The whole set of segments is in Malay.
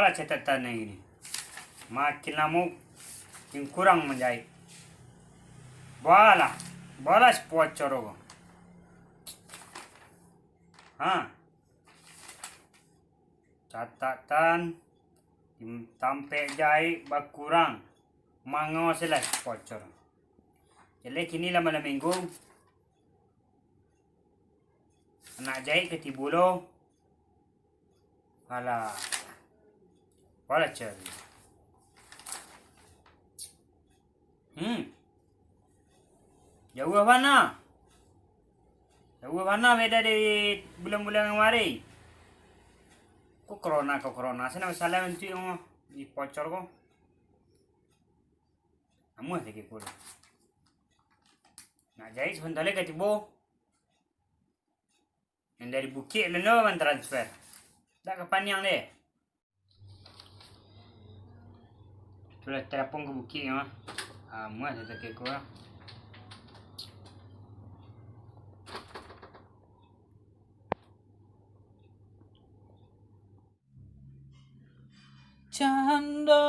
Itulah catatannya ini. Makin lama makin kurang menjahit. Bola spocor kok. Catatan sampai jahit berkurang. Mangoselah spocor. Jadi kini lama minggu. Nak jahit ke tibulo. Alah. Wala cari. Jauh mana? Jauh mana beda dari bulan-bulan kemarin? Kok corona. Sana masalah nanti yang di pocor kok. Kamu lagi pun. Nak jahit sebentar lagi tiba. Yang dari Bukit leno man transfer. Tak ke Paniang deh. Itulah telepon ke Bukit ya. Muat saya tak kira. Cando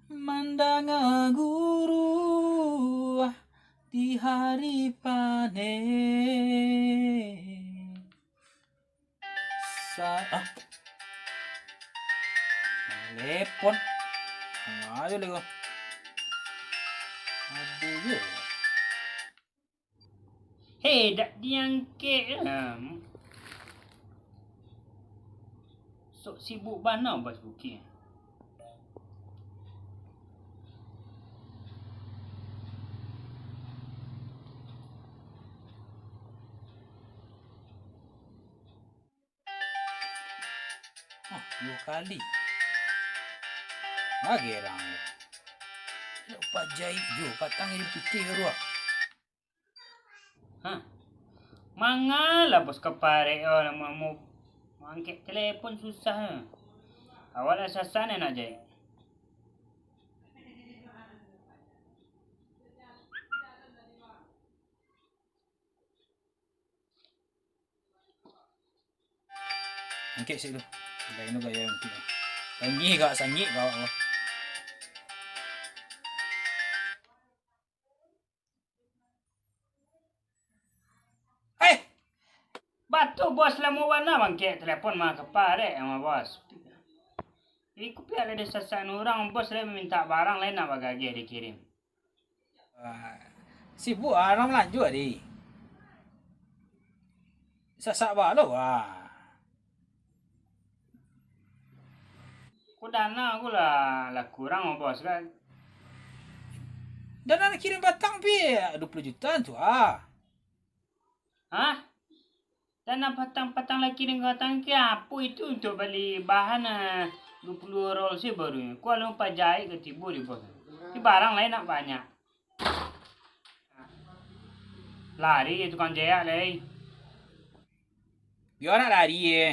mandang guru di hari panen. Telepon. Ayo lego. Aduh ya. Hei, dak diangkat. Sok sibuk mana bas Bukit? Dua kali. Gerang. Lupa jahit juga patang ini putih ruah. Mangalah bos kepare orang mau angkat telepon susah. Awal asasan nak jahit. Angkat sih tu. Lain tu gaya nanti. Lagi gak sangit kau. Batu bos lama warna bangkit telepon mah kepare sama bos. Iku pihak ada sasaran orang bos lah minta barang lain nak bagagi dikirim. Sibuk orang lanjut di. Sasak balo Ku dana aku lah kurang sama bos kan. Dan nak kirim batang pi 20 juta tu Dana patang-patang lagi dengan katang ke apa itu untuk beli bahan 20 roll sih baru. Ku lupa jahit ke tibu di bos. Di barang lain nak banyak. Lari tukang jaya lagi. Biar nak lari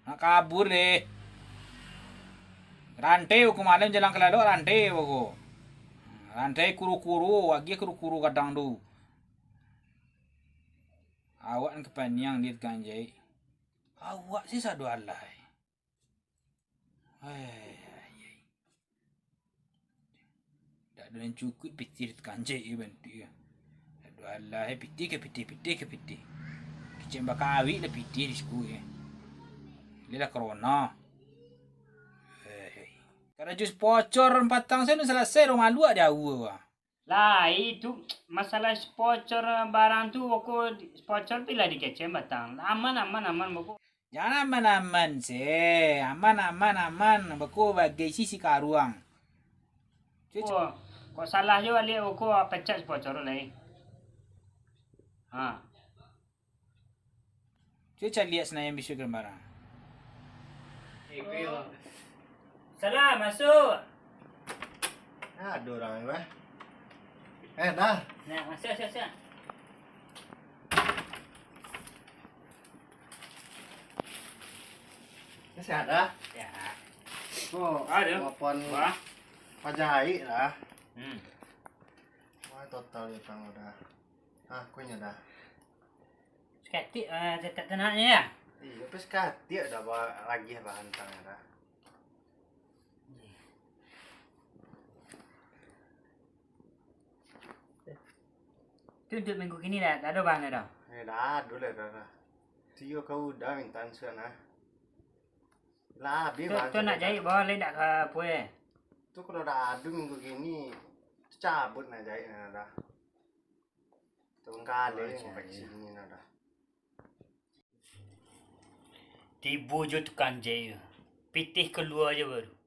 nak kabur deh. Rantai aku malam jalan kelado rantai aku. Rantai kuru-kuru, lagi kuru-kuru kadang tu. Awak ke Paniang dia ganjai. Awak sih sadu alai. Tak ada yang cukup piti ganjai bentuk. Sadu alai piti ke piti. Kicim bakawi le piti di sekolah. Lila corona. Karena jus pocor patang saya selesai rumah lu ada jauh. Lah itu masalah sponsor barang tu aku sponsor pila dikecem batang. Aman buku. Jangan aman sih. Aman. Buku bagi sisi karuang. Kok salah juga lihat aku pecat sponsor lagi. Cuba lihat senayan bisu gambaran. Salah masuk. Ada orang ni. Dah. Nah, masuk. Sehat dah. Ya. Ada. Maupun pajai dah. Wah total ya kang udah. Kuenya dah. Sekati cetak tenaknya ya. Iya, pas kati ada lagi bahan tangnya dah. Tuntut minggu kini dah, tak ada bahan dah. Dah ado lah dah. Tio kau udah minta sana. Lah habis Tu nak jahit bawah ledak ke puai. Tu kalau dah ado minggu gini cabut nak jahit dah. Kali sampai sini dah. Tibu je tukang jahit. Pitih keluar je baru.